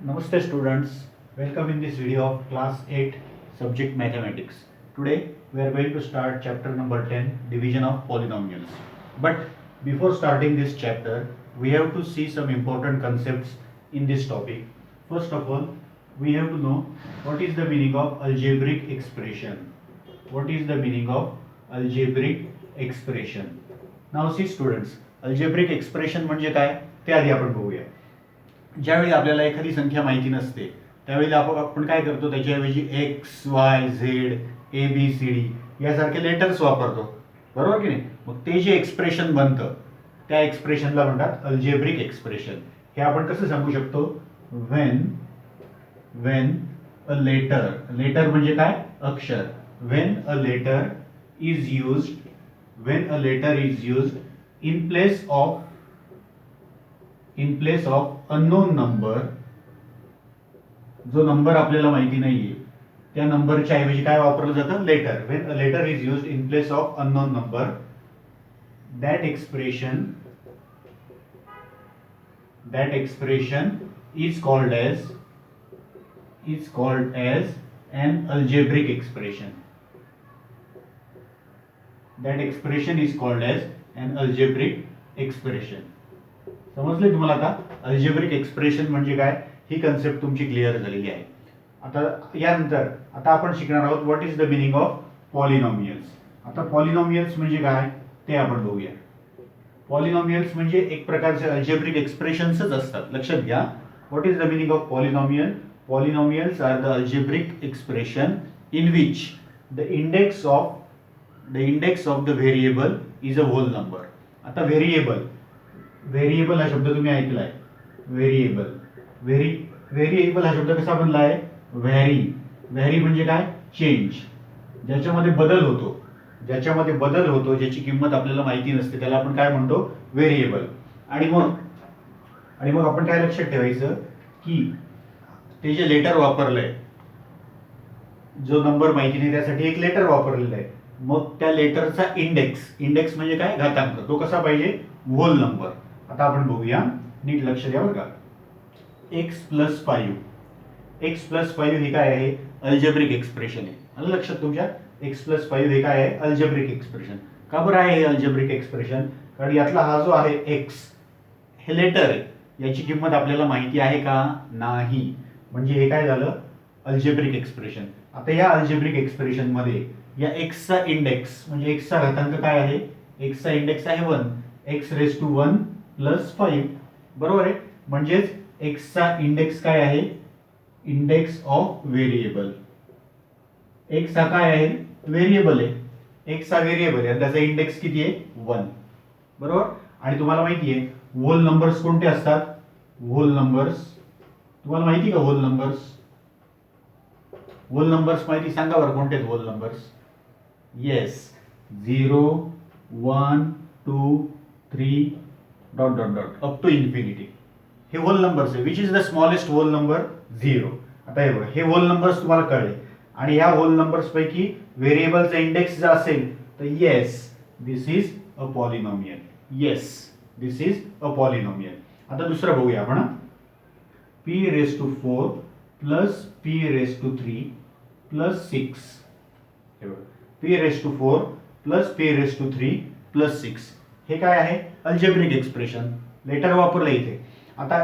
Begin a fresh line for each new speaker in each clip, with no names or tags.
Namaste students, welcome in this video of class 8 subject mathematics. Today we are going to start chapter number 10, division of polynomials. But before starting this chapter, we have to see some important concepts in this topic. First of all, we have to know what is the meaning of algebraic expression. What is the meaning of algebraic expression? Now see students, algebraic expression म्हणजे काय ते आधी आपण बघूया. ज्यावेळी आपल्याला एखादी संख्या माहिती नसते त्यावेळी आपण काय करतो, त्याच्याऐवजी X Y Z A B C D यासारखे लेटर्स वापरतो, बरोबर की नाही. मग ते जे एक्सप्रेशन बनतं त्या एक्सप्रेशनला म्हणतात अल्जेब्रिक एक्सप्रेशन. हे आपण कसं सांगू शकतो, वेन अ लेटर म्हणजे काय, अक्षर. When a letter is used in place of unknown number, जो नंबर आपल्याला माहिती नाहीये त्या नंबरच्या ऐवजी काय वापरलं जातं, letter. When a letter is used in place of unknown number, that expression is called as an algebraic expression. That expression is called as an algebraic expression. समजले तुम्हाला आता अल्जेब्रिक एक्सप्रेशन म्हणजे काय, ही कन्सेप्ट तुमची क्लिअर झालेली आहे. आता यानंतर आता आपण शिकणार आहोत what is the meaning of polynomials. आता पॉलिनॉमियल्स म्हणजे काय ते आपण बघूया. पॉलिनॉमियल्स म्हणजे एक प्रकारचे अल्जेब्रिक एक्सप्रेशन्सच असतात. लक्षात घ्या, what is the meaning of polynomial. Polynomials are the algebraic expression in which the index of the variable is a whole number. आता व्हेरिएबल हा शब्द तुम्ही ऐकलाय. व्हेरिएबल हा शब्द कसा बनलाय, व्हॅरी म्हणजे काय, चेंज. ज्याच्यामध्ये बदल होतो, ज्याची किंमत आपल्याला माहिती नसते त्याला आपण काय म्हणतो, व्हेरिएबल. आणि मग आपण काय लक्षात ठेवायचं की ते जे लेटर वापरलंय, जो नंबर माहिती नाही त्यासाठी एक लेटर वापरलेलं आहे. मग त्या लेटरचा इंडेक्स म्हणजे काय, घातांक, तो कसा पाहिजे, होल नंबर. आता आपण बघूया, नीट लक्ष द्या बरं का. एक्स प्लस 5 हे काय आहे, अल्जेब्रिक एक्सप्रेशन आहे. आलं लक्षात तुमच्या, एक्स प्लस 5 हे काय आहे, अल्जेब्रिक एक्सप्रेशन. का बरं आहे हे अल्जेब्रिक एक्सप्रेशन, कारण यातला हा जो आहे एक्स हे लेटर आहे, याची किंमत आपल्याला माहिती आहे का, नाही. म्हणजे हे काय झालं, अल्जेब्रिक एक्सप्रेशन. आता या अल्जेब्रिक एक्सप्रेशन मध्ये या एक्सचा इंडेक्स म्हणजे एक्सचा घातांक काय आहे, एक्सचा इंडेक्स आहे 1, एक्स रेस टू 1 प्लस 5, बरोबर आहे. म्हणजेच एक्सचा इंडेक्स काय आहे, इंडेक्स ऑफ व्हेरिएबल. एक्स हा काय आहे, व्हेरिएबल आहे. एक्स हा व्हेरिएबल आहे, त्याचा इंडेक्स किती आहे, 1, बरोबर. आणि तुम्हाला माहिती आहे होल नंबर्स कोणते असतात, तुम्हाला माहिती का होल नंबर्स माहिती सांगा बरं, कोणते आहेत whole numbers. Yes, 0 1 2 3 dot dot dot up to infinity. हे होल नंबर्स आहे. Which is the smallest whole number, 0. आता हे बघा, हे होल नंबर्स तुम्हाला कळले. आणि ह्या होल नंबर्स पैकी व्हेरिएबलचा इंडेक्स जर असेल तर दिस इज अ पॉलिनॉमियल. आता दुसरं बघूया आपण, p raise to 4 plus p raise to 3 plus 6. हे बघा, p raise to 4 plus p raise to 3 plus 6 हे काय आहे, अल्जेब्रिक एक्सप्रेशन. लेटर वापरलं इथे. आता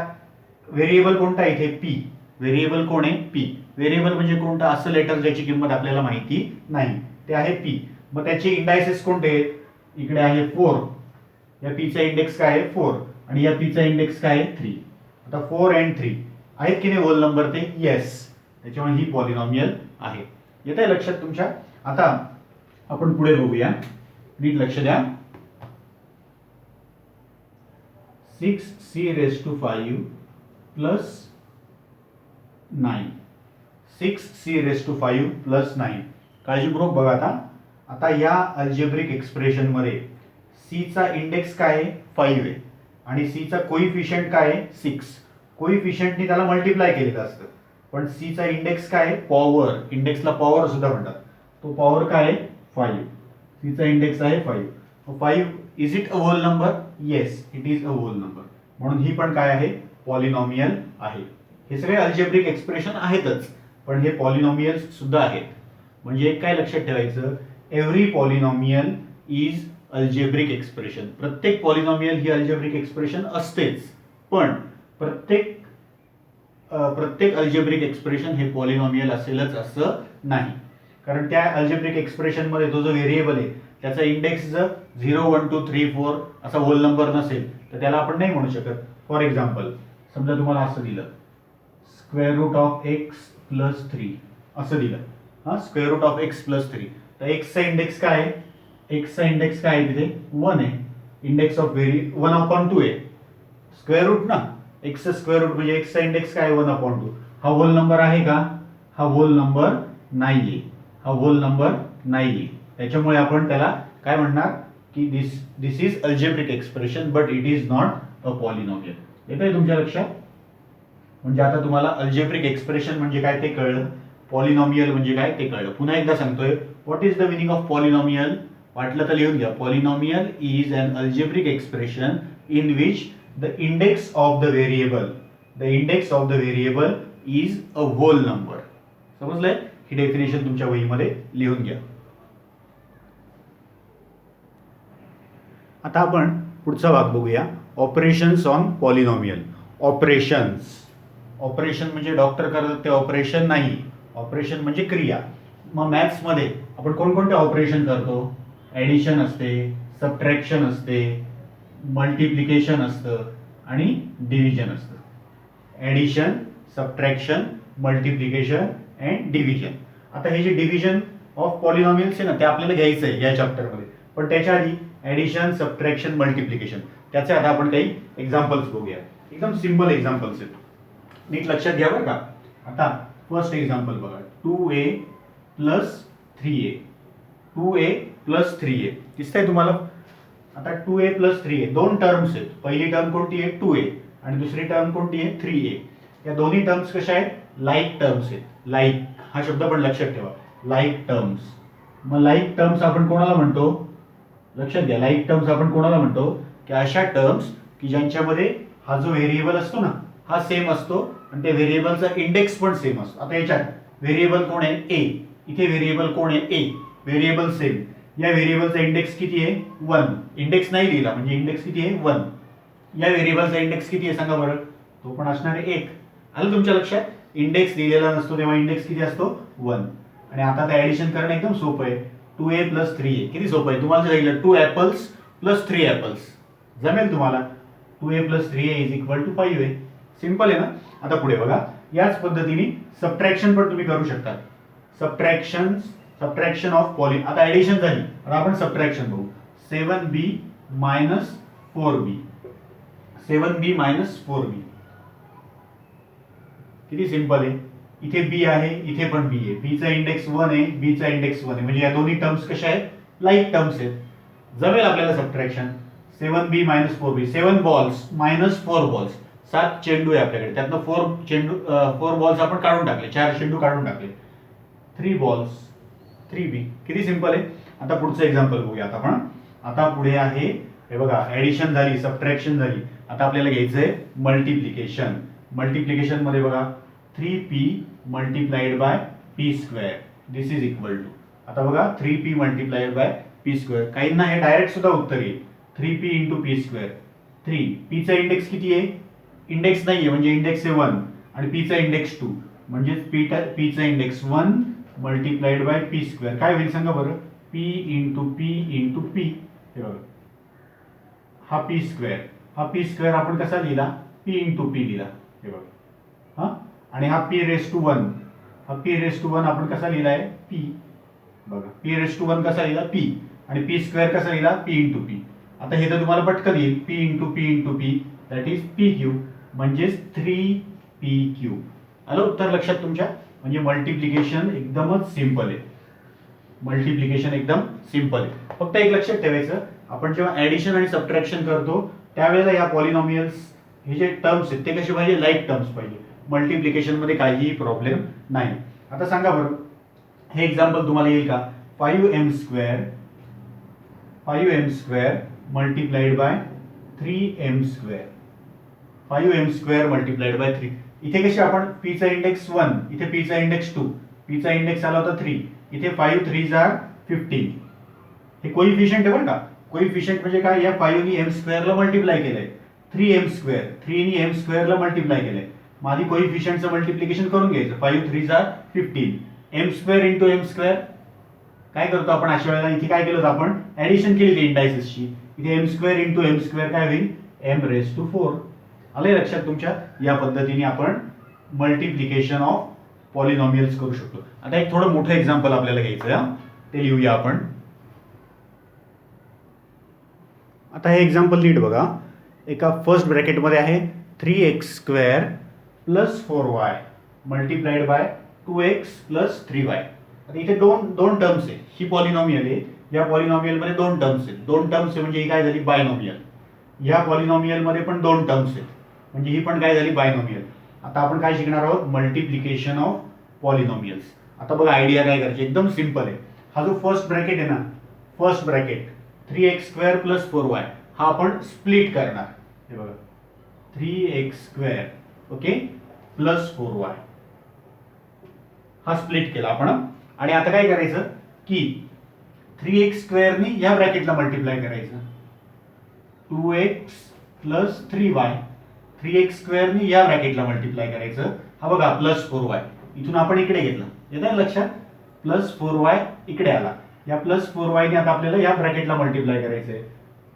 व्हेरिएबल कोणता आहे इथे, p. व्हेरिएबल कोण आहे, p. व्हेरिएबल म्हणजे कोणता, असं लेटर ज्याची किंमत आपल्याला माहिती नाही, ते आहे p. मग त्याचे इंडायसेस कोणते आहेत, इकडे आहे 4. या p चा इंडेक्स काय आहे, 4. आणि या p चा इंडेक्स काय आहे, 3. आता 4 and 3 आहेत की नाही होल नंबर, ते येस. त्याच्यामुळे ही पॉलिनॉमियल आहे. येत आहे लक्षात तुमच्या. आता आपण पुढे बघूया, नीट लक्ष द्या. 6c raise to 5 plus 9. 6c raise to 5 plus 9. काळजीपूर्वक बघा. आता या अल्जेब्रिक एक्सप्रेशन मध्ये c चा इंडेक्स काय आहे, 5 आहे. आणि c चा कोइफिशियंट काय आहे, 6. कोइफिशियंटनी त्याला मल्टिप्लाय केलेलं असतं. पण c चा इंडेक्स काय आहे, पॉवर. इंडेक्सला पॉवर सुद्धा म्हणतात. तो पॉवर काय आहे, 5. c चा इंडेक्स आहे 5. 5 is it a whole number, yes it is a whole number. म्हणून ही पण काय आहे, पॉलिनॉमियल आहे. हे सगळे अल्जेब्रिक एक्सप्रेशन आहेतच, पण हे पॉलिनॉमियल्स सुद्धा आहेत. म्हणजे काय लक्षात ठेवायचं, every polynomial is algebraic expression. प्रत्येक पॉलिनॉमियल ही अल्जेब्रिक एक्सप्रेशन असतेच, पण प्रत्येक अल्जेब्रिक एक्सप्रेशन हे पॉलिनॉमियल असेलच असं नाही. कारण त्या अल्जेब्रिक एक्सप्रेशन मध्ये तो जो व्हेरिएबल आहे त्याचा इंडेक्स जर 0 1 2 3 4 असा होल नंबर नसेल तर त्याला आपण नाही म्हणू शकत. फॉर एक्झाम्पल, समजा तुम्हाला असं दिलं square root of x plus 3 असं दिलं. Square root of x plus 3, तर एक्सचा इंडेक्स काय आहे, एक्सचा इंडेक्स काय आहे तिथे 1 आहे. इंडेक्स ऑफ 1/2 आहे. स्क्वेअर रूट ना, एक्सचं स्क्वेअर रूट म्हणजे एक्सचा इंडेक्स काय 1/2. हा होल नंबर आहे का, हा होल नंबर नाहीये, हा होल नंबर नाहीये. त्याच्यामुळे आपण त्याला काय म्हणणार की this is algebraic expression but it is not a polynomial. येतंय तुमच्या लक्षात. म्हणजे आता तुम्हाला अल्जेब्रिक एक्सप्रेशन म्हणजे काय ते कळलं, पॉलिनॉमियल म्हणजे काय ते कळलं. पुन्हा एकदा सांगतोय, what is the meaning of polynomial. वाटलं तर लिहून घ्या. Polynomial is an algebraic expression in which the index of the variable is a whole number. समजलंय. ही डेफिनेशन तुमच्या वहीमध्ये लिहून घ्या. आता आपण पुढचा भाग बघूया, ऑपरेशन्स ऑन पॉलिनॉमियल. ऑपरेशन म्हणजे डॉक्टर करतात ते ऑपरेशन नाही, ऑपरेशन म्हणजे क्रिया. मग मॅथ्स मध्ये आपण कोणकोणते ऑपरेशन करतो, ऍडिशन असते, सबट्रॅक्शन असते, मल्टिप्लिकेशन असतं आणि डिव्हिजन असतं. Addition, subtraction, multiplication and division. आता हे जे डिव्हिजन ऑफ पॉलिनॉमियल्स आहे ना ते आपल्याला घ्यायचं आहे या चॅप्टरमध्ये, पण त्याच्या आधी ऍडिशन, सबट्रॅक्शन, मल्टिप्लिकेशन त्याचे आता आपण काही एक्झाम्पल्स बघूया. एकदम सिंपल एक्झाम्पल्स आहेत, नीट लक्षात घ्या बरं का. आता फर्स्ट एक्झाम्पल बघा, 2a plus 3a. 2a plus 3a दिसतंय तुम्हाला. आता 2a प्लस 3a दोन टर्म्स आहेत. पहिली टर्म कोणती आहे 2a आणि दुसरी टर्म कोणती आहे 3a. या दोन्ही टर्म्स कशा आहेत, लाईक टर्म्स आहेत. लाईक हा शब्द पण लक्षात ठेवा, लाईक टर्म्स. मग लाईक टर्म्स आपण कोणाला म्हणतो, लक्षात घ्या, लाईक टर्म्स आपण कोणाला म्हणतो की अशा टर्म्स की ज्यांच्यामध्ये हा जो व्हेरिएबल असतो ना हा सेम असतो आणि त्या व्हेरिएबलचा इंडेक्स पण सेम असतो. आता याच्यात व्हेरिएबल कोण आहे a, इथे व्हेरिएबल कोण आहे a, व्हेरिएबल सेम. या व्हेरिएबलचा इंडेक्स किती आहे 1. इंडेक्स नाही लिहिला म्हणजे इंडेक्स किती आहे 1. या व्हेरिएबलचा इंडेक्स किती आहे सांगा बरं, तो पण असणार आहे 1. आलं तुमच्या लक्षात. इंडेक्स लिहिलेला नसतो तेव्हा इंडेक्स किती असतो 1. आणि आता ते ऍडिशन करणं एकदम सोपं आहे. 2a प्लस 3a किती सोपं आहे. तुम्हाला सांगितलं 2 ऍपल्स प्लस 3 ऍपल्स जमेल तुम्हाला. 2a plus 3a is equal to 5 आहे. सिंपल आहे ना. आता पुढे बघा, याच पद्धतीने सबट्रॅक्शन पण तुम्ही करू शकता. Subtraction of poly. आता ऍडिशन झाली, आता आपण सबट्रॅक्शन बघू. 7b minus 4b. 7b minus 4b किती सिंपल आहे. इथे b आहे, इथे पण b आहे. b चा इंडेक्स 1 आहे, b चा इंडेक्स 1 आहे. म्हणजे या दोन्ही टर्म्स कशा आहेत, लाईक टर्म्स आहेत. जमेल आपल्याला subtraction. 7b minus 4b. 7 balls minus 4 balls. 7 चेंडू आहे आपल्याकडे, त्यातनं 4 बॉल्स आपण काढून टाकले, 4 चेंडू काढून टाकले. 3 बॉल्स 3b. किती सिंपल आहे. आता पुढचं एक्झाम्पल बघूया आता आपण. आता पुढे आहे हे बघा, ऍडिशन झाली, सबट्रॅक्शन झाली. आता आपल्याला घ्यायचंय मल्टिप्लिकेशन. मल्टिप्लिकेशन मध्ये बघा 3p multiplied by p square this is equal to. आता बघा 3p multiplied by p square. काहींना हे डायरेक्ट सुद्धा उत्तर येईल. 3p into p square. 3 p चा इंडेक्स किती आहे, इंडेक्स नाहीये म्हणजे इंडेक्स आहे 1 आणि p चा इंडेक्स 2 म्हणजे p चा index 1 multiplied by p square. काय होईल सांगा बरं, p into p into p. हे बघा हा p स्क्वेअर, हा p स्क्वेअर आपण कसा लिहिला, p इंटू p लिहिला. हे बघा हा, आणि हा p रेस टू 1, हा p रेस टू 1 आपण कसा लिहिलाय p. बघा p रेस टू 1 कसा लिहिला p आणि p स्क्वेअर कसा लिहिला p इंटू p. आता हे तर तुम्हाला पटकन येईल, p into p into p that is p cube म्हणजेच 3p क्यूब. आलं उत्तर लक्षात तुमच्या. म्हणजे मल्टिप्लिकेशन एकदमच सिंपल आहे. मल्टिप्लिकेशन एकदम सिंपल आहे. फक्त एक लक्षात ठेवायचं, आपण जेव्हा ऍडिशन आणि सबट्रॅक्शन करतो त्यावेळेला या पॉलिनॉमियल्स हे जे टर्म्स आहेत ते कसे पाहिजे, लाईक टर्म्स पाहिजे. मल्टिप्लिकेशन मध्ये काहीही प्रॉब्लेम नाही. आता सांगा बरं, हे एक्झाम्पल तुम्हाला येईल का, 5m square multiplied by 3m square. 5m square multiplied by 3. इथे कशी आपण पीचा इंडेक्स 1, इथे पीचा इंडेक्स 2, पीचा इंडेक्स आला होता 3, इथे 5 3 जार 15. हे कोइफिशियंट आहे बरं का. कोइफिशियंट म्हणजे काय, या 5 नी m स्क्वेअरला मल्टिप्लाय केलंय, 3m स्क्वेअर, 3 नी m स्क्वेअरला मल्टिप्लाय केलंय. मग आधी कोइफिशियंटचं मल्टिप्लिकेशन करून घ्यायचं. 5 3 जार 15, m square into m square. काय करतो आपण अशा वेळेला, इथे काय केलं होतं आपण, ऍडिशन केली होती इंडायसेसची. इथे m square into m square काय होईल, m⁴. आलंय लक्षात तुमच्या. या पद्धतीने आपण मल्टिप्लिकेशन ऑफ पॉलिनॉमियल्स करू शकतो. आता एक थोडं मोठं एक्झाम्पल आपल्याला घ्यायचं आहे, ते लिहूया आपण. आता हे एक्झाम्पल नीट बघा. एका फर्स्ट ब्रॅकेटमध्ये आहे 3x² plus 4y multiplied by 2x plus 3y. आता इथे दोन टर्म्स आहे. ही पॉलिनॉमियल आहे. या पॉलिनॉमियल मध्ये दोन टर्म्स आहेत. दोन टर्म्स आहे म्हणजे ही काय झाली, बायनॉमियल. या पॉलिनॉमियल मध्ये पण दोन टर्म्स आहेत म्हणजे ही पण काय झाली, बायनॉमियल. आता आपण काय शिकणार आहोत, मल्टिप्लिकेशन ऑफ पॉलिनॉमियल्स. आता बघा आयडिया काय करायची, एकदम सिंपल आहे. हा जो फर्स्ट ब्रॅकेट आहे ना, first bracket 3x² plus 4y हा आपण स्प्लिट करणार. हे बघा 3x² ओके प्लस 4y हा स्प्लिट केला आपण. आणि आता काय करायचं की 3x² नी या ब्रॅकेटला मल्टिप्लाय करायचं, 2x प्लस 3y. 3x² नी या ब्रॅकेटला मल्टिप्लाय करायचं. हा बघा प्लस 4y इथून आपण इकडे घेतला, येतं लक्षात. प्लस 4y इकडे आला. या प्लस 4y ने आता आपल्याला या ब्रॅकेटला मल्टिप्लाय करायचंय,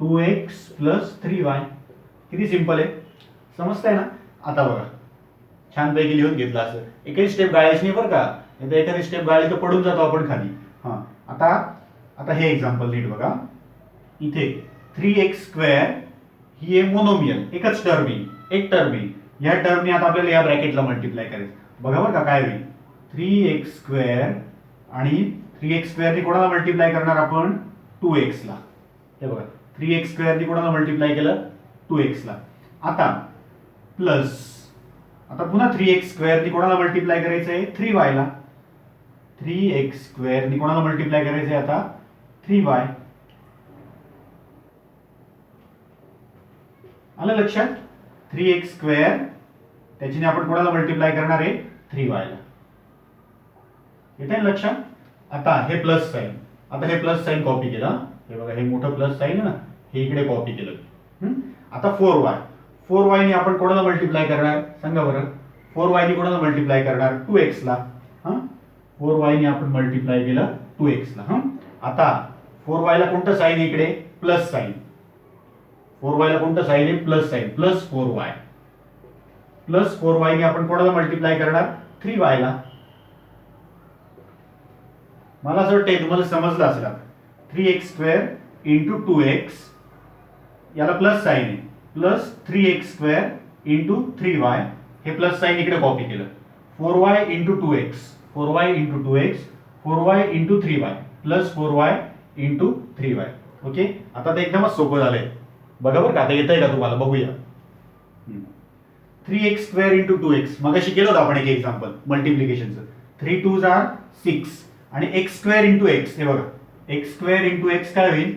2x प्लस 3y. किती सिंपल आहे, समजतंय ना. आता बघा छानपैकी लिहून घेतलं असं. एकही स्टेप गाळायची नाही बरं का, नाही तर एखादी स्टेप गाळली तर पडून जातो आपण खाली. हां आता हे एक्झाम्पल नीट बघा. इथे 3x² ही आहे मोनोमियल, एकच टर्म आहे, एक टर्म आहे. या टर्मने आता आपल्याला या ब्रॅकेटला मल्टिप्लाय करायचं. बघा बरं का काय होईल, 3x² आणि 3x² ने कोणाला मल्टिप्लाय करणार आपण, 2x ला. हे बघा 3x² ने कोणाला मल्टिप्लाय केलं, 2x ला. आता प्लस, आता पुन्हा 3x² ने कोणाला मल्टिप्लाय करायचंय, 3y ला. 3x² ने कोणाला मल्टिप्लाय करायचंय आता, 3y. आलं लक्षात. 3x² त्याच्याने आपण कोणाला मल्टिप्लाय करणार आहे, 3y ला. येतंय लक्षात. आता हे प्लस साइन, आता हे प्लस साइन कॉपी केलं. हे बघा हे मोठं प्लस साइन आहे ना, हे इकडे कॉपी केलं. आता 4y ने आपण कोणाला मल्टिप्लाय करणार सांगा बरं. 4y ने कोणाला मल्टिप्लाय करणार, 2x ला. 4y ने आपण मल्टिप्लाय केलं 2x ला. आता 4y ला कोणतं साइन आहे इकडे, प्लस साइन. 4y ला कोणतं साइन आहे, plus sign, plus 4y. Plus 4y ने आपण कोणाला मल्टिप्लाय करणार, 3y ला. मला असं वाटतंय तुम्हाला समजलं असेल. 3x² इंटू 2x याला प्लस साइन आहे, प्लस 3x² इंटू 3y. हे प्लस साइन इकडे कॉपी केलं. 4y into 2x, 4y into 2x, 4y into 3y plus 4y into 3y. Okay आता ते एकदमच सोपं झालंय. बघा बरं का, आता येतंय का तुम्हाला, बघूया. 3x² इंटू 2x मगाशी केलं होतं आपण एक एक्झाम्पल मल्टिप्लिकेशनचं. 3 2 जार 6 आणि x² इंटू x. हे बघा x² इंटू x काय होईल,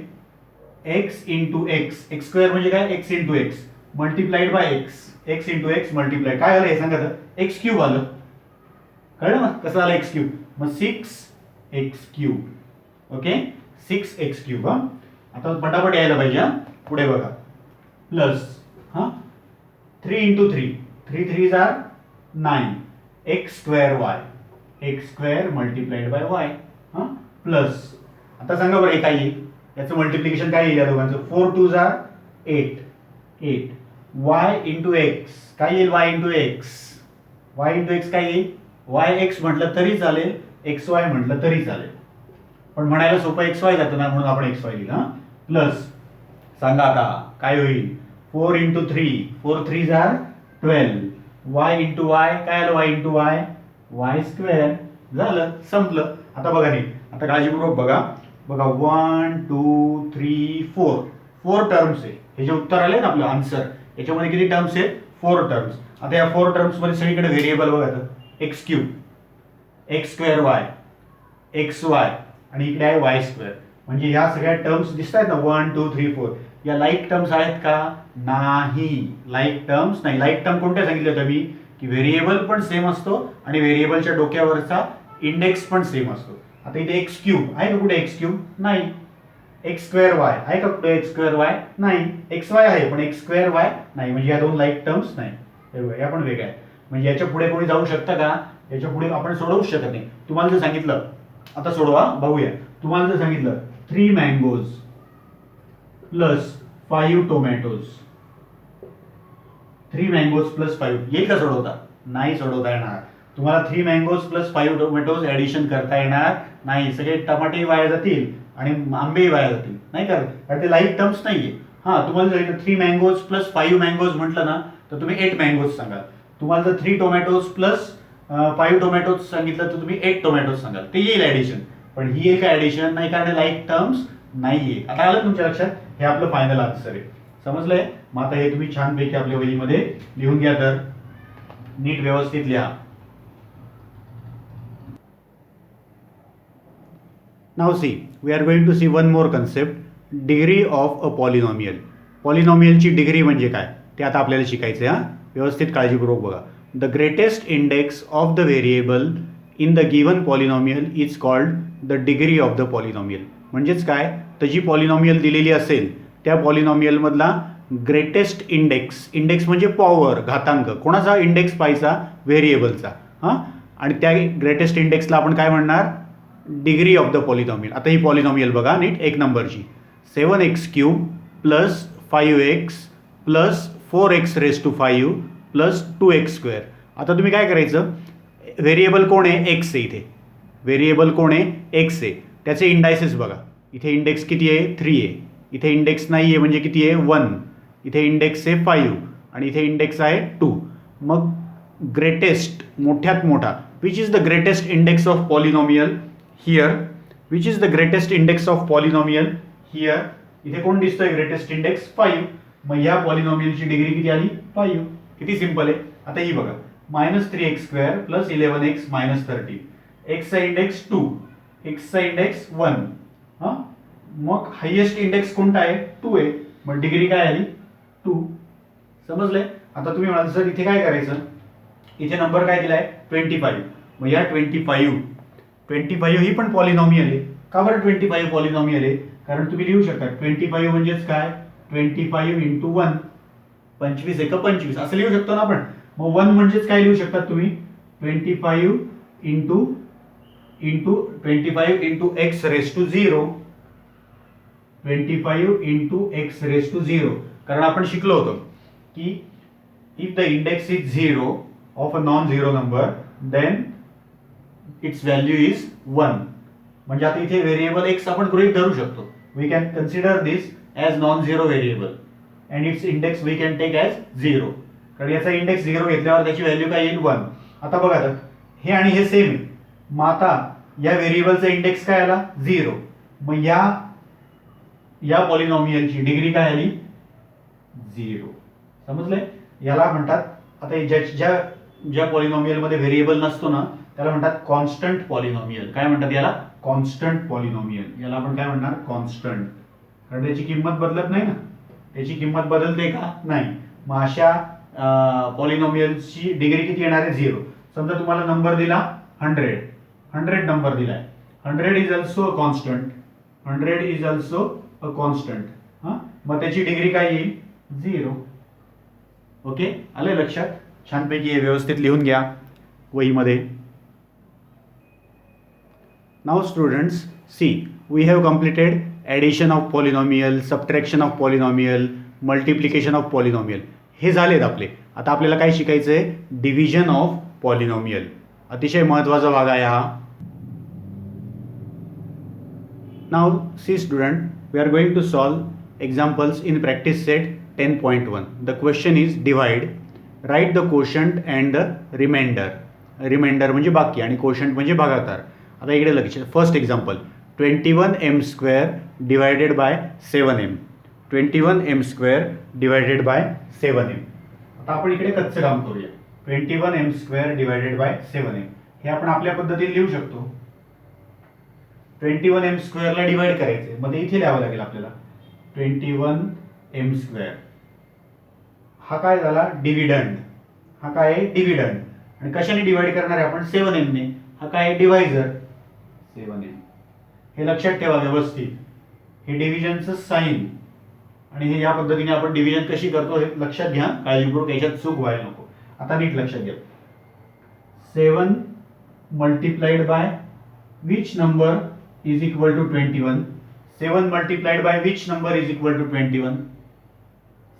x इंटू x. x² म्हणजे काय, x into x multiplied by x. x into x multiplied काय आलं हे सांगा तर, x³ आलं. कळलं ना कसं आलं, x³. मग 6x³. Okay 6x³. आता पटापट यायला पाहिजे. पुढे बघा plus 3 into 3, 3 3 jar 9, x²y, x² multiplied by y. Plus आता सांगा बरं हे काय येईल, याचं मल्टिप्लिकेशन काय येईल या दोघांचं, 4 2 जार 8, 8 y इंटू x काय येईल, y into x. y into x काय येईल, yx म्हटलं तरी चालेल, xy म्हटलं तरी चालेल, पण म्हणायला सोपं xy जातं ना, म्हणून आपण xy लिहिलं. प्लस सांगा आता काय होईल, 4 इंटू 3, 4 3 जार 12, y इंटू y काय आलं, y इंटू y, y². झालं, संपलं. आता बघा नीट, आता काळजीपूर्वक बघा. बघा 1 2 3 4, 4 टर्म्स आहे. हे जे उत्तर आले ना आपलं आन्सर, याच्यामध्ये किती टर्म्स आहेत, 4 टर्म्स. आता या 4 टर्म्स मध्ये सगळीकडे व्हेरिएबल बघा, x³, x²y, xy आणि इकडे आहे y². म्हणजे या सगळ्या टर्म्स दिसत आहेत ना, 1 2 3 4. या लाईक टर्म्स आहेत का, नाही. लाईक टर्म्स नाही. लाईक टर्म कोणत्या सांगितल्या होत्या मी, की व्हेरिएबल पण सेम असतो आणि व्हेरिएबलच्या डोक्यावरचा इंडेक्स पण सेम असतो. आता इथे एक्स क्यूब आहे का कुठे? एक्स क्यूब नाही. एक्स स्क्वेअर वाय आहे का कुठे? एक्स स्क्वेअर वाय नाही. एक्स वाय आहे पण एक्स स्क्वेअर वाय नाही. म्हणजे या दोन लाईक टर्म्स नाही. या पण वेगळ्या आहे. म्हणजे याच्या पुढे कोणी जाऊ शकतं का? याच्या पुढे आपण सोडवूच शकत नाही. तुम्हाला जर सांगितलं, आता सोडवा बघूया. तुम्हाला जर सांगितलं 3 mangoes plus 5 tomatoes, 3 mangoes plus 5 येईल का सोडवता? नाही सोडवता येणार. तुम्हाला 3 मँगोज प्लस 5 टोमॅटोज ऍडिशन करता येणार नाही. सगळे टमाटे वाया जातील आणि आंबेही वाया जातील. नाही कारण ते लाईक टर्म्स नाहीये. तुम्हाला जर 3 मँगोज प्लस 5 मँगोज म्हटलं ना तर तुम्ही 8 मँगोज सांगाल. तुम्हाला जर 3 टोमॅटोज प्लस 5 टोमॅटोज सांगितलं तर तुम्ही 8 टोमॅटोज सांगाल. ते येईल ऍडिशन, पण ही येईल का ऍडिशन? नाही कारण लाईक टर्म्स नाहीये. आता आलं तुमच्या लक्षात? हे आपलं फायनल आन्सर आहे. समजलंय? मग आता हे तुम्ही छानपैकी आपल्या वहीमध्ये लिहून घ्या. तर नीट व्यवस्थित लिहा. Now see, we are going to see one more concept, degree of a polynomial. पॉलिनॉमियलची डिग्री म्हणजे काय ते आता आपल्याला शिकायचं आहे. व्यवस्थित काळजीपूर्वक बघा. The greatest index of the variable in the given polynomial is called the degree of the polynomial. म्हणजेच काय, तर जी पॉलिनॉमियल दिलेली असेल त्या पॉलिनॉमियलमधला ग्रेटेस्ट इंडेक्स, इंडेक्स म्हणजे पॉवर, घातांक, कोणाचा इंडेक्स पाहायचा? व्हेरिएबलचा. आणि त्या ग्रेटेस्ट इंडेक्सला आपण काय म्हणणार? Degree of the polynomial. आता ही पॉलिनॉमियल बघा नीट, एक नंबरची 7x cube plus 5x plus 4x raise to 5 plus 2x square. आता तुम्ही काय करायचं? व्हेरिएबल कोण आहे? एक्स आहे. इथे व्हेरिएबल कोण आहे? एक्स आहे. त्याचे इंडायसेस बघा. इथे इंडेक्स किती आहे? 3 आहे. इथे इंडेक्स नाही आहे म्हणजे किती आहे? 1. इथे इंडेक्स आहे 5 आणि इथे इंडेक्स आहे 2. मग ग्रेटेस्ट, मोठ्यात मोठा, which is the greatest index of polynomial here? Which is the greatest index of polynomial here? इथे कोण दिसतोय? Greatest index 5. मग या पॉलिनॉमियलची डिग्री किती आली? 5. किती सिंपल आहे. आता ही बघा, -3x square plus 11x minus 30. एक्सचा इंडेक्स 2, एक्सचा इंडेक्स 1. मग हायेस्ट इंडेक्स कोणता आहे? 2 आहे. मग डिग्री काय आली? 2. समजलंय? आता तुम्ही म्हणाल सर इथे काय करायचं? इथे नंबर काय दिलाय? 25. मग या 25 ही पण पॉलिनॉमियल आहे. का बरं 25 पॉलिनॉमियल आहे? कारण तुम्ही लिहू शकता 25 म्हणजेच काय? 25 इंटू 1, 25 एका 25 असं लिहू शकतो ना आपण. मग 1 म्हणजेच काय लिहू शकतात तुम्ही? 25 into 25 into x raise to 0. 25 into x raise to 0. कारण आपण शिकलो होतो की if the index is 0 of a non zero number then its value is 1. म्हणजे आता इथे व्हेरिएबल एक्स आपण गृहीत धरू शकतो. We can consider this as non zero variable and its index we can take as 0. कारण याचा इंडेक्स 0 घेतल्यावर त्याची व्हॅल्यू काय येईल? 1. आता बघा तर हे आणि हे सेम आहे. मग आता या व्हेरिएबलचा इंडेक्स काय आला? 0. मग या पॉलिनॉमियलची डिग्री काय आली? 0. समजलंय? याला म्हणतात, आता ज्या पॉलिनॉमियलमध्ये व्हेरिएबल नसतो ना त्याला म्हणतात कॉन्स्टंट पॉलिनॉमियल. काय म्हणतात याला? Constant polynomial. याला आपण काय म्हणणार? कॉन्स्टंट. कारण त्याची किंमत बदलत नाही ना. त्याची किंमत बदलते का? नाही. मग अशा पॉलिनॉमियलची डिग्री किती येणार आहे? 0. समजा तुम्हाला नंबर दिला 100 नंबर दिलाय. 100 is also a constant. 100 is also a constant. मग त्याची डिग्री काय येईल? 0. ओके, आलं लक्षात? छानपैकी हे व्यवस्थित लिहून घ्या वहीमध्ये. Now students, see, we have completed addition of polynomial, subtraction of polynomial, multiplication of polynomial. हे झालेत आपले. आता आपल्याला काय शिकायचं आहे? Division of polynomial. अतिशय महत्त्वाचा भाग आहे हा. Now see student, we are going to solve examples in practice set 10.1. The question is divide, write the quotient and the remainder. Remainder म्हणजे बाकी आणि quotient म्हणजे भागाकार. आता इकडे लक्ष. First example 21m square divided by 7m. 21m square divided by 7m. आता आपण इकडे कच्चं काम करूया. 21m square divided by 7m हे आपण आपल्या पद्धतीने लिहू शकतो. 21m स्क्वेअरला डिवाइड करायचे, मग इथे लिहावं लागेल आपल्याला 21m स्क्वेअर. हा काय झाला? डिव्हिडंड. हा काय आहे डिव्हिडंड. आणि कशाने डिवाइड करणार आहे आपण 7m ने. हा काय आहे डिवायझर 7m. हे लक्षात ठेवा व्यवस्थित. हे डिव्हिजनचं साइन आणि हे या पद्धतीने आपण डिव्हिजन कशी करतो हे लक्षात घ्या. काळजीपूर्वक याच्यात चूक व्हायला नको. आता नीट लक्षात घ्या. 7 multiplied by which number is equal to 21? 7 multiplied by which number is equal to 21?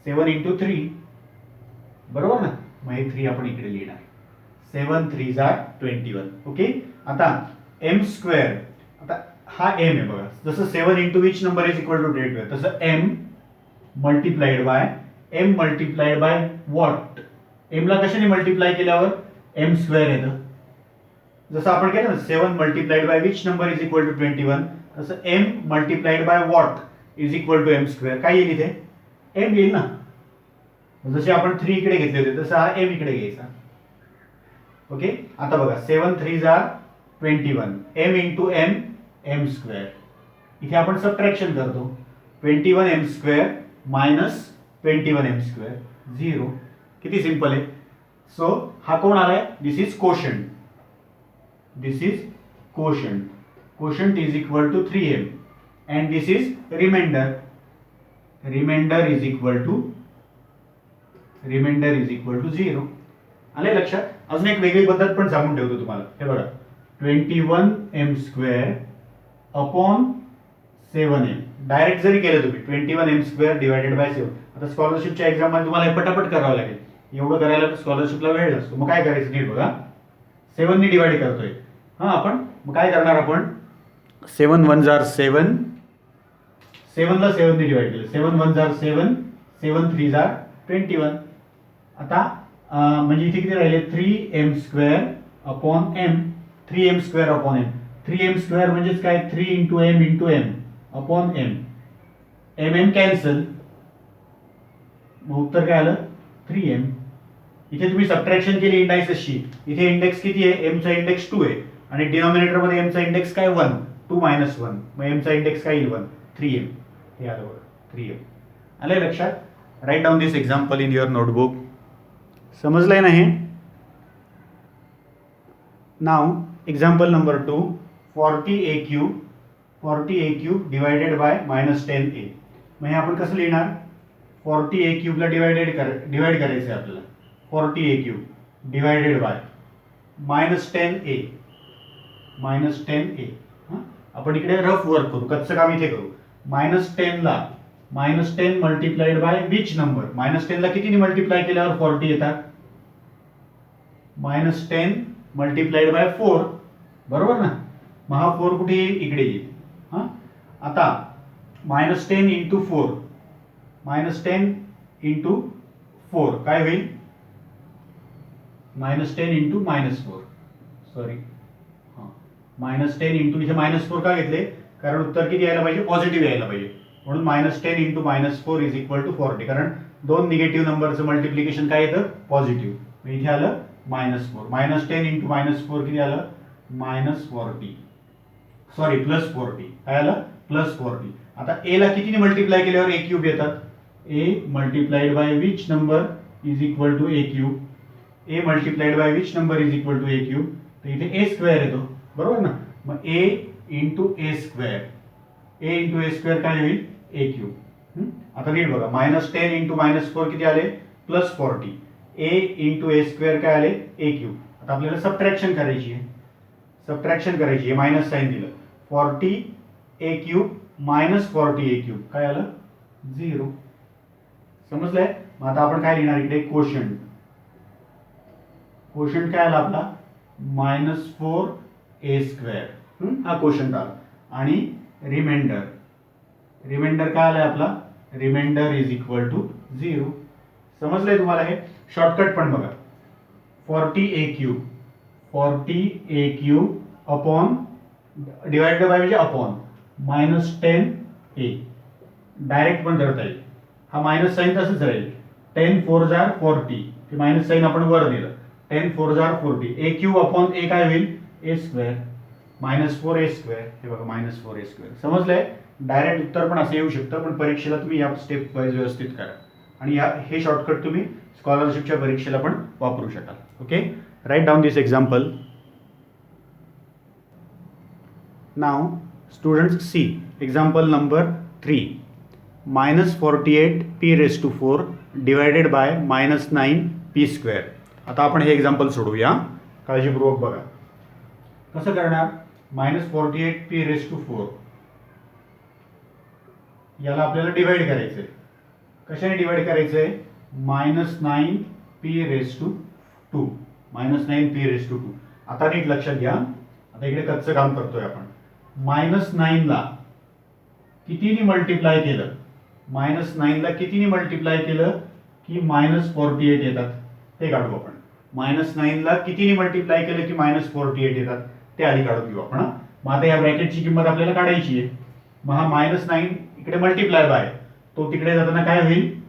7 into 3. बरोबर ना. मग हे 3 आपण इकडे लिहिणार. 7 3s are 21. ओके. आता m स्क्वेअर. आता हा m आहे बघा. जसं 7 into which number is equal to 21 तसं m multiplied by what? m ला कशाने मल्टिप्लाय केल्यावर m स्क्वेअर येतं. जसं आपण केलं ना 7 multiplied by which number is equal to 21 तसं m multiplied by what is equal to m square. काय येईल इथे m येईल ना. जसे आपण 3 इकडे घेतले होते तसं हा m इकडे घ्यायचा. ओके. आता बघा 7 3s are 21. m into m square. इथे आपण सबट्रॅक्शन करतो. 21m square minus 21m square 0. किती सिंपल आहे. सो हा कोण आलाय. This is quotient. This is quotient. Quotient is equal to 3m and this is remainder. Remainder is equal to 0. आले लक्षात. अजून एक वेगळी पद्धत पण सांगून ठेवतो तुम्हाला. हे बघा 21m square upon 7m. Direct जरी केलं तुम्ही 21m स्क्वेअर डिवायडेड बाय 7. आता स्कॉलरशिपच्या एक्झाम मध्ये तुम्हाला हे पटापट करावं लागेल. एवढं करायला स्कॉलरशिपला वेळ असतो. मग काय करायचं नीट बघा. 7 ने डिवाइड करतोय हा आपण. मग काय करणार आपण 7 1s are 7. 7 ला 7 ने डिवाइड केलं. 7 1s are 7. 7 3s are 21. आता म्हणजे इथे किती राहिले 3m square upon m. 3m square upon m. 3m square म्हणजेच काय 3 into m upon m. m cancel. मग उत्तर काय आलं 3m. इथे तुम्ही सबट्रॅक्शन केली इंडायसेसची. इथे इंडेक्स किती आहे m चा इंडेक्स 2 आहे आणि डिनॉमिनेटर मध्ये m चा इंडेक्स काय 1. 2 मायनस 1. मग m चा इंडेक्स काय येईल 1. 3m. हे आलं बघा 3m. आले लक्षात. Write down this example in your notebook. समजलंय ना हे. नाव example number 2. 40a cube divided by -10a. मग हे आपण कसं लिहिणार. 40a क्यूबला डिवाइड करायचं आहे आपल्याला. 40a cube divided by -10a. आपण इकडे रफ वर्क करू. कच्चं काम इथे करू. -10 ला -10 मल्टिप्लाइड बाय विच नंबर. -10 ला कितीने मल्टिप्लाय केल्यावर 40 येतात. -10 मल्टिप्लाइड बाय 4. बरोबर ना. मग हा 4 कुठे येईल इकडे येईल. हा. आता -10 इंटू 4. -10 इंटू 4 काय होईल. -10 इंटू -4. सॉरी. -10 इंटू इथे -4 का घेतले कारण उत्तर किती यायला पाहिजे पॉझिटिव्ह यायला पाहिजे. म्हणून -10 इंटू -4 इज इक्वल टू 40. कारण दोन निगेटिव्ह नंबरचं मल्टिप्लिकेशन काय येतं पॉझिटिव्ह. इथे आलं -4. -10 इंटू -4 किती आलं -40. सॉरी +40. काय आलं +40. आता a ला कितीने मल्टिप्लाय केल्यावर a क्यूब येतात. a multiplied by which number is equal to a cube. a multiplied by which number is equal to a cube. तर इथे a स्क्वेअर येतो. बरोबर ना. मग a into a square. a into a square काय होईल a cube. आता नीट बघा -10 इंटू -4 किती आले +40. a इंटू a स्क्वेअर काय आले a क्यूब. आता आपल्याला सबट्रॅक्शन करायची आहे. मायनस साइन दिलं. 40 a क्यूब -40 a क्यूब काय आलं 0. समजलंय. मग आता आपण काय लिहिणार इकडे कोशंट. काय आला आपला -4a स्क्वेअर. हा कोशंट आला. आणि रिमाइंडर काय आलाय आपला. Remainder is equal to 0. समजलंय तुम्हाला हे. शॉर्टकट पण बघा. 40a cube upon divided by म्हणजे अपॉन -10a. डायरेक्ट पण करता येईल. हा मायनस साइन तसंच राहील. 10 4s are 40. ते मायनस साइन आपण वर दिलं. 10 4s are 40. a cube upon a काय होईल a स्क्वेअर. -4a square. हे बघा -4a स्क्वेअर. समजलंय. डायरेक्ट उत्तर पण असं येऊ शकतं पण परीक्षेला तुम्ही या स्टेप वाईज व्यवस्थित करा. आणि हे शॉर्टकट तुम्ही स्कॉलरशिपच्या परीक्षेला पण वापरू शकाल. Okay, right down this example. Now students see example number 3. -48p⁴ divided by -9p². आता आपण हे एक्झाम्पल सोडूया, काळजीपूर्वक बघा. कसं करणार? -48p⁴ याला आपल्याला डिवाइड करायचं आहे. कशाने डिवाइड करायचं आहे? -9p⁴. -9p⁴. आता नीट लक्षात घ्या. आता इकडे कच्चं काम करतोय आपण. -9 ला कितीने मल्टिप्लाय केलं? -9 ला कितीने मल्टिप्लाय केलं की -48 येतात? ते काढू आपण. -9 ला कितीने मल्टिप्लाय केलं की -48 येतात? ते आधी काढून घेऊ आपण. मग आता या ब्रॅकेटची किंमत आपल्याला काढायची आहे. मग हा -9 इकडे मल्टिप्लाय बाय, तो तिकडे जाताना काय होईल?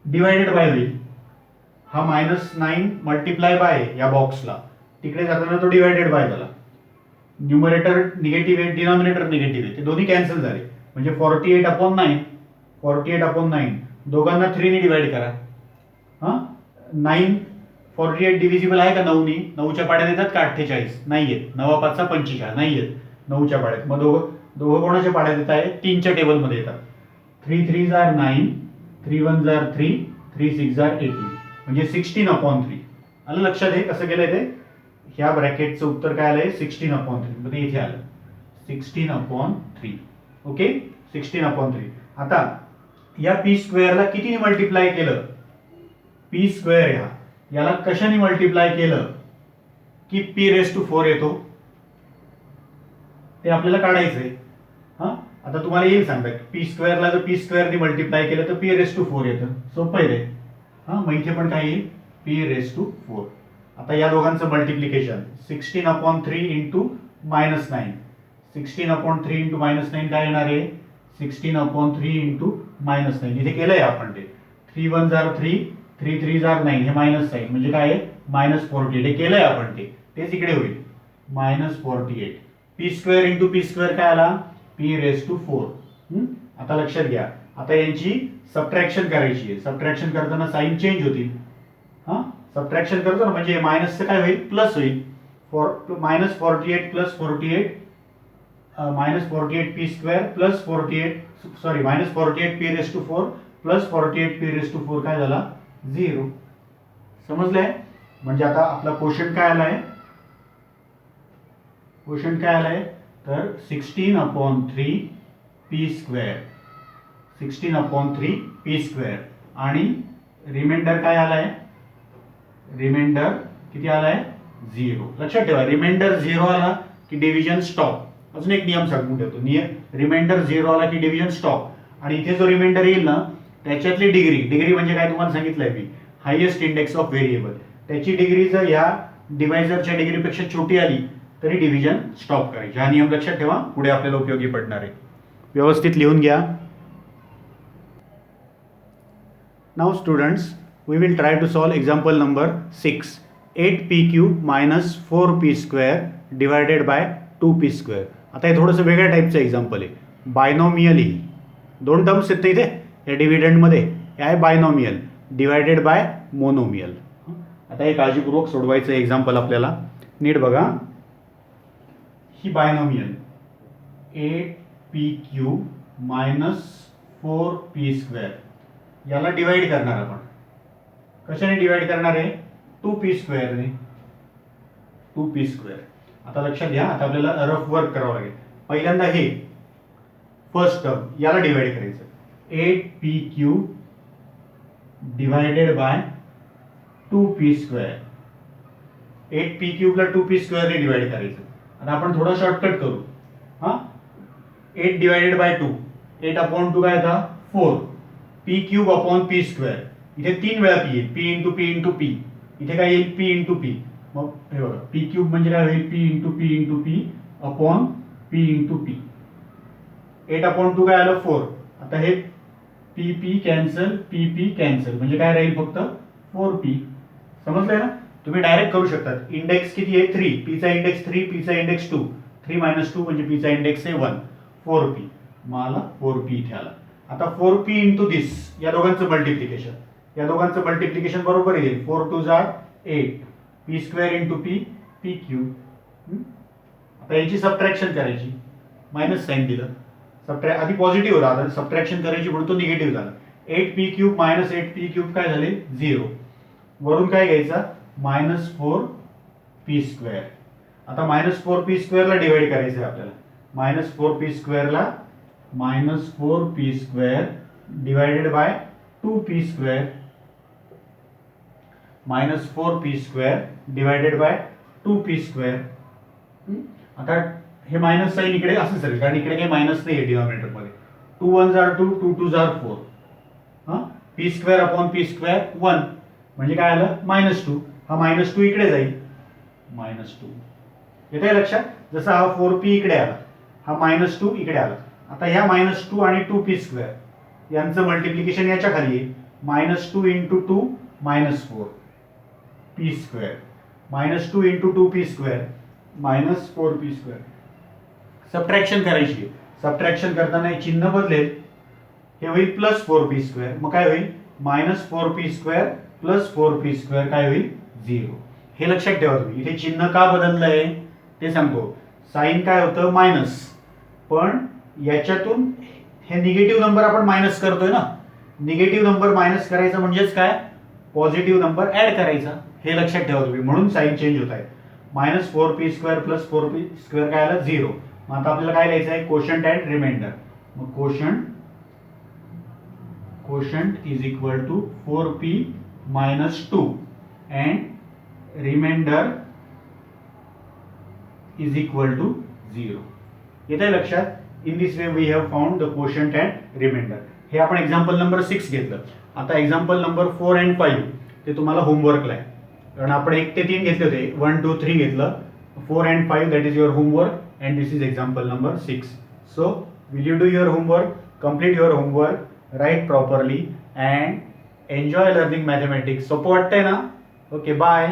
डिवायडेड बाय होईल. हा -9 मल्टिप्लाय बाय या बॉक्सला, तिकडे जाताना तो डिवायडेड बाय झाला. न्यूमरेटर निगेटिव्ह आहे, डिनॉमिनेटर निगेटिव्ह आहे, ते दोन्ही कॅन्सल झाले. म्हणजे 48/9 दोघांना 3 ने डिवाइड करा. 48 डिव्हिजिबल आहे का 9 नी? 9च्या पाड्यात येतात का 48? नाही येत. 9×5 = 45 नाही येत 9च्या पाड्यात. मग दोघं कोणाच्या पाड्यात येत आहे? 3च्या टेबलमध्ये येतात. 3 3s are 9, 3 1s are 3, 3 6s are 18. म्हणजे 16/3. आलं लक्षात? आहे कसं केलंय ते? ह्या ब्रॅकेटचं उत्तर काय आलंय? 16/3. म्हणजे इथे आलं 16/3. ओके, 16/3. आता या p² ला कितीने मल्टिप्लाय केलं? p² याला कशाने मल्टिप्लाय केलं की p⁴ येतो? ते आपल्याला काढायचंय. आता तुम्हाला येईल सांगता, p² ला जर p² ने मल्टिप्लाय केलं तर p⁴ येतं. सोपं आहे ते. मग इथे पण काय येईल? p⁴. आता या दोघांचं मल्टिप्लिकेशन 16/3 इंटू -9. 16/3 इंटू -9 काय येणार आहे? 16/3 इंटू -9. इथे केलंय आपण ते. 3 1s are 3, 3 3s are 9. हे मायनस साईन म्हणजे काय आहे? -48. हे केलंय आपण ते. तेच इकडे होईल -48. p² इंटू p² काय आला? p⁴. आता लक्षात घ्या. आता यांची सबट्रॅक्शन करायची आहे. सबट्रॅक्शन करताना साईन चेंज होतील. सबट्रॅक्शन करतो ना, म्हणजे मायनसचं काय होईल? प्लस होईल. -48 plus 48 -48p² plus 48 sorry -48p⁴ plus 48p⁴ काय झाला? 0. समजलंय? म्हणजे आता आपला क्वोशंट काय आलाय? क्वोशंट काय आलाय? तर 16/3p². 16/3p² आणि रिमाइंडर काय आलाय? रिमाइंडर किती आलाय? 0. लक्षात ठेवा, रिमाइंडर 0 आला की डिव्हिजन स्टॉप. अजून एक नियम सांगून ठेवतो. रिमाइंडर 0 आला की डिव्हिजन स्टॉप. आणि इथे जो रिमाइंडर येईल ना, त्याच्यातली डिग्री म्हणजे काय तुम्हाला सांगितलंय मी? Highest index of variable. त्याची डिग्री जर ह्या डिवायझरच्या डिग्रीपेक्षा छोटी आली तरी डिव्हिजन स्टॉप करायची. हा नियम लक्षात ठेवा, पुढे आपल्याला उपयोगी पडणार आहे. व्यवस्थित लिहून घ्या. Now students, we will try to solve example number 6. 8p³ minus 4p² divided by 2p². आता हे थोडंसं वेगळ्या टाईपचं एक्झाम्पल आहे. बायनॉमियल ही 2 टर्म्स आहेत इथे या डिव्हिडंडमध्ये. हे आहे बायनॉमियल डिवायडेड बाय मोनोमियल. आता हे काळजीपूर्वक सोडवायचं एक्झाम्पल आपल्याला. नीट बघा. ही बायनॉमियल 8p³ minus 4p² याला डिवाइड करणार आपण. कशाने डिवाइड करणार आहे? 2p² ने. 2p². आता लक्षात घ्या. आता आपल्याला रफ वर्क करावं लागेल. पहिल्यांदा हे फर्स्ट टर्म याला डिवाइड करायचं. 8p³ divided by 2p². 8p³ ला 2p² ने डिवाइड करायचं. आता आपण थोडा शॉर्टकट करू. 8 डिवायडेड बाय 2. 8/2 काय आता? 4. p³/p². इथे 3 वेळा p येईल. p into p into p. इथे काय येईल? p into p. मग हे बघा, p³ म्हणजे काय होईल? p into p into p upon p into p. 8/2 काय आलं? 4. आता हे p कॅन्सल, p कॅन्सल, म्हणजे काय राहील? फक्त 4p. समजलंय ना? तुम्ही डायरेक्ट करू शकता. इंडेक्स किती आहे? 3. p चा इंडेक्स 3, p चा इंडेक्स 2. 3 - 2 म्हणजे p चा इंडेक्स आहे 1. 4p. मग आला 4p इथे आला. आता 4p इंटू दिस, या दोघांचं मल्टिप्लिकेशन, या दोघांचं मल्टिप्लिकेशन बरोबर येईल 4 2 जार 8, P square into P, P cube. आता याची सबट्रॅक्शन करायची, मायनस साईन दिलं, आधी पॉझिटिव्ह होता, आता सबट्रॅक्शन करायची म्हणून तो निगेटिव्ह झाला. 8p cube minus 8p cube काय झाले 0, वरून काय घ्यायचा -4p स्क्वेअर. आता -4p स्क्वेअरला डिवाइड करायचं आहे आपल्याला, -4p स्क्वेअरला -4p square divided by 2p square, -4p square divided by 2p square. आता हे मायनस साईन इकडे असं सर, कारण इकडे काही मायनस नाही आहे डिनॉमिनेटर मध्ये. 2 1 जार 2, 2 2 जार 4, हां, p square upon p square 1, म्हणजे काय आलं -2. हा -2 इकडे जाईल, -2 येते लक्षात. जसा हा 4p इकडे आला, हा -2 इकडे आला. आता ह्या -2 आणि 2p स्क्वेअर यांचं मल्टिप्लिकेशन याच्या खाली आहे, -2 into 2 -4p square, -2 into 2p square -4p square. Subtraction करायची, सबट्रॅक्शन करताना हे चिन्ह बदलेल, हे होईल +4p स्क्वेअर. मग काय होईल -4p square plus 4p square काय होईल 0. हे लक्षात ठेवा तुम्ही. इथे चिन्ह का बदललंय ते सांगतो. साईन काय होतं मायनस, पण याच्यातून हे निगेटिव्ह नंबर आपण मायनस करतोय ना, निगेटिव्ह नंबर मायनस करायचं म्हणजेच काय पॉझिटिव्ह नंबर ऍड करायचा, हे लक्षात ठेवा तुम्ही. म्हणून साईन चेंज होत आहे. -4p square plus 4p square काय आलं 0. मग आता आपल्याला काय लिहायचं आहे कोशंट अँड रिमाइंडर. मग quotient is equal to 4p minus 2 and remainder is equal to 0. येते लक्षात. In this way we have found the quotient and remainder. हे आपण एक्झाम्पल नंबर 6 घेतलं. आता एक्झाम्पल नंबर 4 and 5 ते तुम्हाला होमवर्कला आहे, कारण आपण 1 ते 3 घेतले होते, 1 2 3 घेतलं. 4 and 5 that is your homework and this is example number 6. So will you do your homework, complete your homework, write properly and enjoy learning mathematics. सोपं वाटतंय ना? Okay bye.